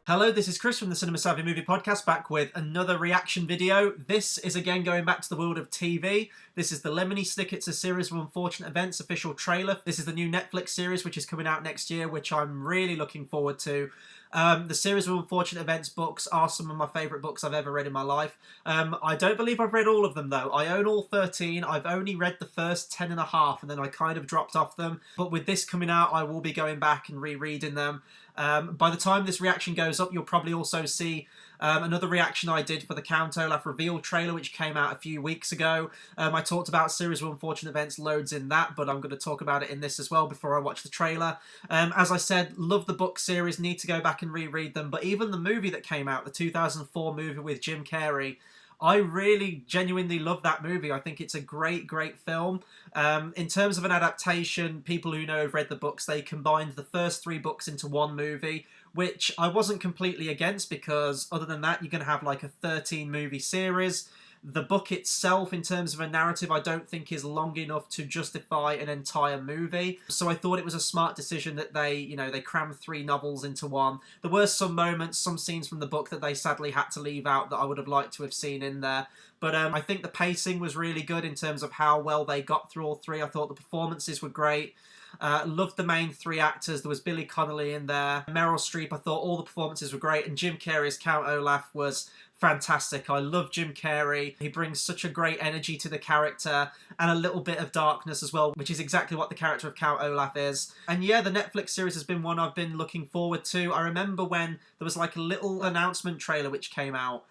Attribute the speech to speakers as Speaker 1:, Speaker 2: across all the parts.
Speaker 1: Hello, this is Chris from the Cinema Savvy Movie Podcast, back with another reaction video. This is again going back to the world of TV. This is the Lemony Snicket's A Series of Unfortunate Events official trailer. This is the new Netflix series which is coming out next year, which I'm really looking forward to. The Series of Unfortunate Events books are some of my favourite books I've ever read in my life. I don't believe I've read all of them though. I own all 13. I've only read the first 10 and a half and then I kind of dropped off them. But with this coming out, I will be going back and rereading them. By the time this reaction goes up, you'll probably also see another reaction I did for the Count Olaf reveal trailer, which came out a few weeks ago. I talked about Series of Unfortunate Events loads in that, but I'm going to talk about it in this as well before I watch the trailer. As I said, love the book series, need to go back and reread them, but even the movie that came out, the 2004 movie with Jim Carrey, I really genuinely love that movie. I think it's a great film. In terms of an adaptation, people who know have read the books, they combined the first 3 books into one movie, which I wasn't completely against because other than that, you're going to have like a 13 movie series. The book itself, in terms of a narrative, I don't think is long enough to justify an entire movie. So I thought it was a smart decision that they crammed 3 novels into one. There were some moments, some scenes from the book that they sadly had to leave out that I would have liked to have seen in there. But I think the pacing was really good in terms of how well they got through all 3. I thought the performances were great. Loved the main 3 actors. There was Billy Connolly in there. Meryl Streep, I thought all the performances were great. And Jim Carrey's Count Olaf was fantastic. I love Jim Carrey. He brings such a great energy to the character and a little bit of darkness as well, which is exactly what the character of Count Olaf is. And yeah, the Netflix series has been one I've been looking forward to. I remember when there was like a little announcement trailer which came out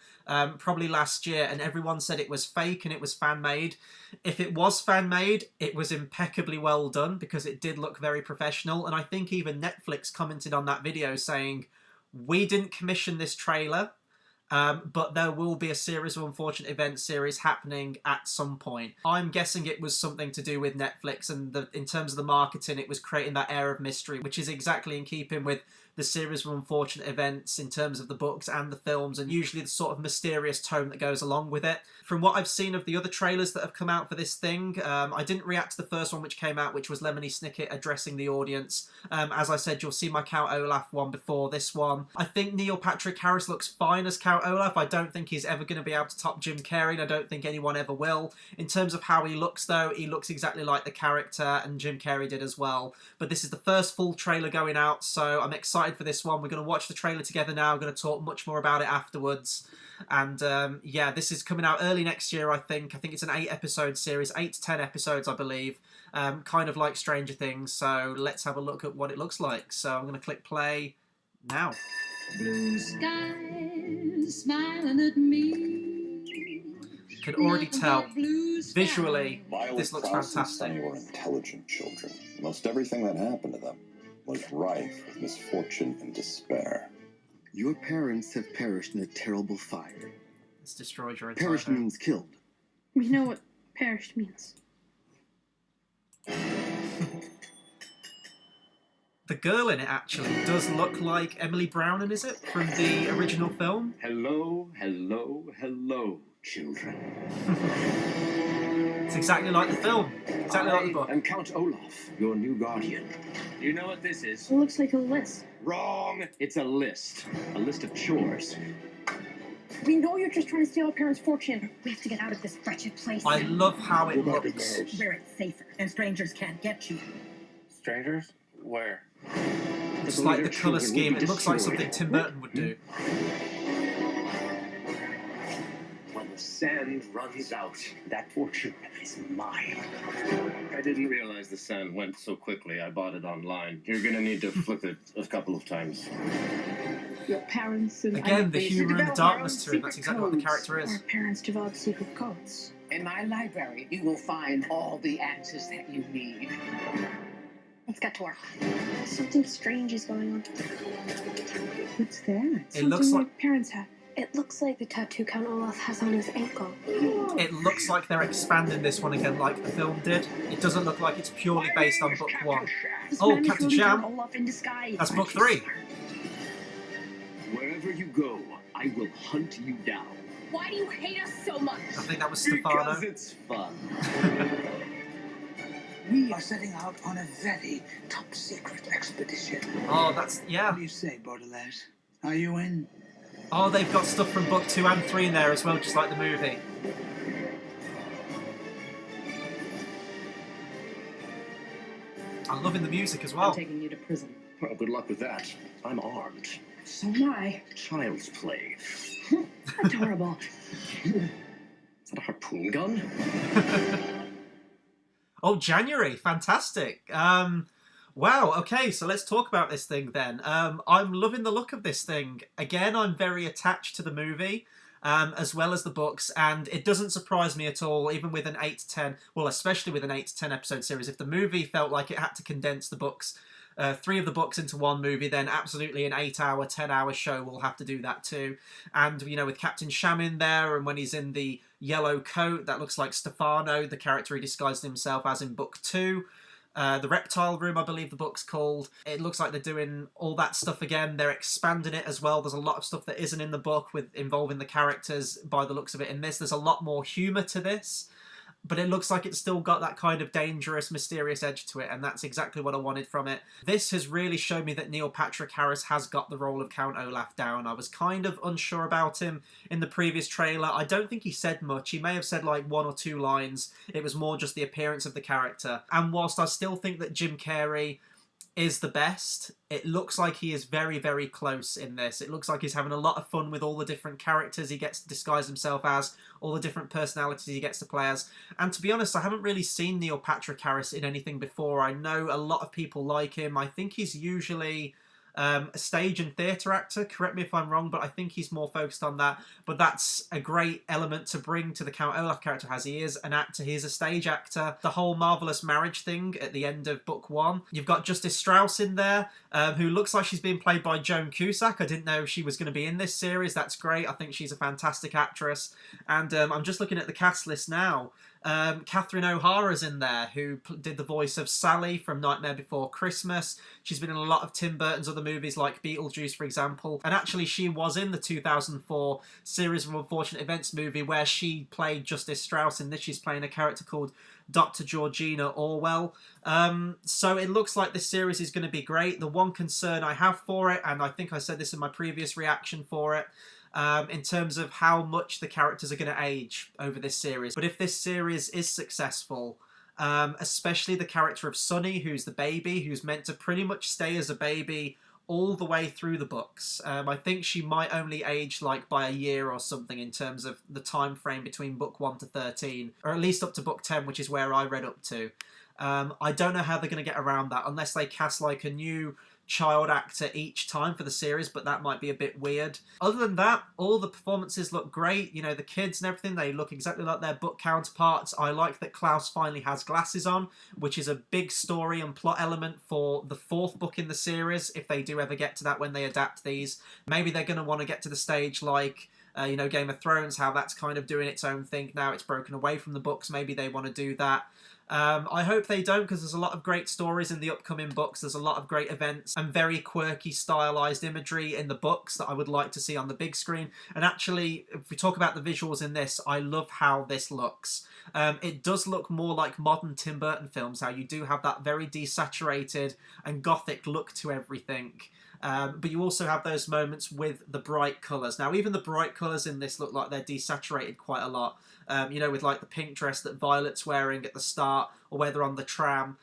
Speaker 1: probably last year, and everyone said it was fake and it was fan-made. If it was fan-made, it was impeccably well done because it did look very professional, and I think even Netflix commented on that video saying, "We didn't commission this trailer, but there will be a Series of Unfortunate Events series happening at some point." I'm guessing it was something to do with Netflix, and in terms of the marketing, it was creating that air of mystery, which is exactly in keeping with the Series of Unfortunate Events in terms of the books and the films, and usually the sort of mysterious tone that goes along with it. From what I've seen of the other trailers that have come out for this thing, I didn't react to the first one which came out, which was Lemony Snicket addressing the audience. As I said, you'll see my Count Olaf one before this one. I think Neil Patrick Harris looks fine as Count Olaf. I don't think he's ever going to be able to top Jim Carrey, and I don't think anyone ever will. In terms of how he looks, though, he looks exactly like the character, and Jim Carrey did as well. But this is the first full trailer going out, so I'm excited for this one. We're going to watch the trailer together now. I'm going to talk much more about it afterwards. And yeah, this is coming out early next year, I think. I think it's an 8-episode series, 8 to 10 episodes, I believe. Kind of like Stranger Things. So let's have a look at what it looks like. So I'm going to click play now.
Speaker 2: Blue skies smiling at me.
Speaker 1: You can already tell visually this looks fantastic.
Speaker 3: They were intelligent children. Most everything that happened to them was rife with misfortune and despair.
Speaker 4: Your parents have perished in a terrible fire.
Speaker 1: It's destroyed your entire
Speaker 4: Perished
Speaker 1: home.
Speaker 4: means killed.
Speaker 5: We know what perished means.
Speaker 1: The girl in it actually does look like Emily Browning, is it? From the original film?
Speaker 4: Hello, hello, hello, children.
Speaker 1: It's exactly like the film. Exactly like the book.
Speaker 4: I'm Count Olaf, your new guardian. You know what this is?
Speaker 5: It looks like a list.
Speaker 4: Wrong! It's a list. A list of chores.
Speaker 5: We know you're just trying to steal our parents' fortune. We have to get out of this wretched place.
Speaker 1: I love how it looks.
Speaker 6: Where it's safer and strangers can't get you.
Speaker 3: Strangers? Where?
Speaker 1: Just like the colour scheme. It looks like something Tim Burton would do.
Speaker 4: When the sand runs out, that fortune is mine. I didn't realize the sand went so quickly. I bought it online. You're gonna need to flip it a couple of times.
Speaker 5: Your parents and
Speaker 1: Again, the humour and the darkness to it. That's exactly what the character is.
Speaker 5: Our parents developed secret codes.
Speaker 6: In my library, you will find all the answers that you need.
Speaker 5: Let's get to work. Something strange is going on.
Speaker 6: What's that?
Speaker 1: It looks like
Speaker 5: my parents had. It looks like the tattoo Count Olaf has on his ankle.
Speaker 1: it looks like they're expanding this one again like the film did. It doesn't look like it's purely based on book 1. Oh, Captain Sham.
Speaker 6: Olaf in disguise.
Speaker 1: That's book 3.
Speaker 4: Wherever you go, I will hunt you down.
Speaker 2: Why do you hate us so much?
Speaker 1: I think that was
Speaker 4: Because
Speaker 1: Stefano.
Speaker 4: it's fun.
Speaker 7: We are setting out on a very top secret expedition.
Speaker 1: Oh, that's, yeah.
Speaker 7: What do you say, Baudelaire?
Speaker 6: Are you in?
Speaker 1: Oh, they've got stuff from book 2 and 3 in there as well, just like the movie. I'm loving the music as well.
Speaker 5: I'm taking you to prison.
Speaker 4: Well, good luck with that. I'm armed.
Speaker 5: So am I.
Speaker 4: Child's play.
Speaker 5: Adorable.
Speaker 4: Is that a harpoon gun?
Speaker 1: Oh, January. Fantastic. Wow, okay, so let's talk about this thing then. I'm loving the look of this thing. Again, I'm very attached to the movie, as well as the books, and it doesn't surprise me at all, even with an 8 to 10, well, especially with an 8 to 10 episode series. If the movie felt like it had to condense the books, 3 of the books into one movie, then absolutely an 8-hour, 10-hour show will have to do that too. And, you know, with Captain Sham in there, and when he's in the yellow coat, that looks like Stefano, the character he disguised himself as in book 2. The Reptile Room, I believe the book's called. It looks like they're doing all that stuff again. They're expanding it as well. There's a lot of stuff that isn't in the book with involving the characters by the looks of it in this. There's a lot more humour to this, but it looks like it's still got that kind of dangerous, mysterious edge to it, and that's exactly what I wanted from it. This has really shown me that Neil Patrick Harris has got the role of Count Olaf down. I was kind of unsure about him in the previous trailer. I don't think he said much. He may have said like 1 or 2 lines. It was more just the appearance of the character. And whilst I still think that Jim Carrey is the best, it looks like he is very, very close in this. It looks like he's having a lot of fun with all the different characters he gets to disguise himself as, all the different personalities he gets to play as. And to be honest, I haven't really seen Neil Patrick Harris in anything before. I know a lot of people like him. I think he's usually a stage and theatre actor. Correct me if I'm wrong, but I think he's more focused on that. But that's a great element to bring to the Count Olaf character, as he is an actor. He is a stage actor. The whole marvellous marriage thing at the end of book 1. You've got Justice Strauss in there, who looks like she's being played by Joan Cusack. I didn't know she was going to be in this series. That's great. I think she's a fantastic actress. And I'm just looking at the cast list now. Catherine O'Hara's in there, who did the voice of Sally from Nightmare Before Christmas. She's been in a lot of Tim Burton's other movies, like Beetlejuice, for example. And actually, she was in the 2004 Series of Unfortunate Events movie, where she played Justice Strauss. In this, she's playing a character called Dr. Georgina Orwell. So it looks like this series is going to be great. The one concern I have for it, and I think I said this in my previous reaction for it, in terms of how much the characters are going to age over this series. But if this series is successful, especially the character of Sunny, who's the baby, who's meant to pretty much stay as a baby all the way through the books. I think she might only age like by a year or something in terms of the time frame between book 1 to 13, or at least up to book 10, which is where I read up to. I don't know how they're going to get around that unless they cast like a new child actor each time for the series, but that might be a bit weird. Other than that, all the performances look great. You know, the kids and everything, they look exactly like their book counterparts. I like that Klaus finally has glasses on, which is a big story and plot element for the 4th book in the series, if they do ever get to that when they adapt these. Maybe they're going to want to get to the stage like you know, Game of Thrones, how that's kind of doing its own thing now. It's broken away from the books. Maybe they want to do that. I hope they don't, because there's a lot of great stories in the upcoming books. There's a lot of great events and very quirky, stylized imagery in the books that I would like to see on the big screen. And actually, if we talk about the visuals in this, I love how this looks. It does look more like modern Tim Burton films, how you do have that very desaturated and gothic look to everything. But you also have those moments with the bright colours. Now, even the bright colours in this look like they're desaturated quite a lot. You know, with like the pink dress that Violet's wearing at the start, or where they're on the tram.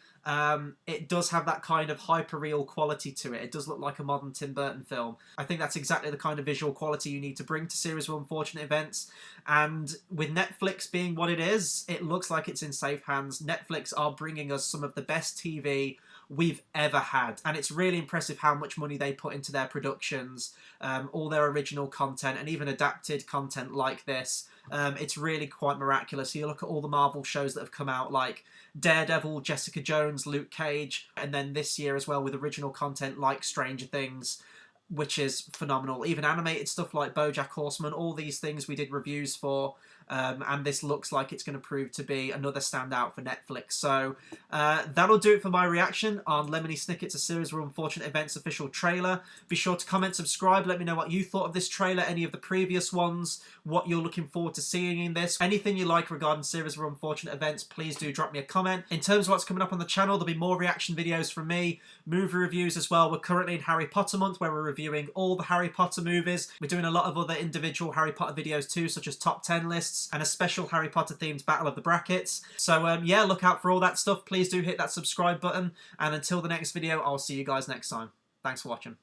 Speaker 1: It does have that kind of hyper-real quality to it. It does look like a modern Tim Burton film. I think that's exactly the kind of visual quality you need to bring to Series of Unfortunate Events. And with Netflix being what it is, it looks like it's in safe hands. Netflix are bringing us some of the best TV we've ever had, and it's really impressive how much money they put into their productions, all their original content, and even adapted content like this. It's really quite miraculous. You look at all the Marvel shows that have come out, like Daredevil, Jessica Jones, Luke Cage, and then this year as well with original content like Stranger Things, which is phenomenal. Even animated stuff like BoJack Horseman, all these things we did reviews for, and this looks like it's going to prove to be another standout for Netflix. So that'll do it for my reaction on Lemony Snicket's A Series of Unfortunate Events official trailer. Be sure to comment, subscribe, let me know what you thought of this trailer, any of the previous ones, what you're looking forward to seeing in this. Anything you like regarding Series of Unfortunate Events, please do drop me a comment. In terms of what's coming up on the channel, there'll be more reaction videos from me, movie reviews as well. We're currently in Harry Potter month, where we're reviewing all the Harry Potter movies. We're doing a lot of other individual Harry Potter videos too, such as top 10 lists and a special Harry Potter themed Battle of the Brackets. So yeah, look out for all that stuff. Please do hit that subscribe button, and until the next video, I'll see you guys next time. Thanks for watching.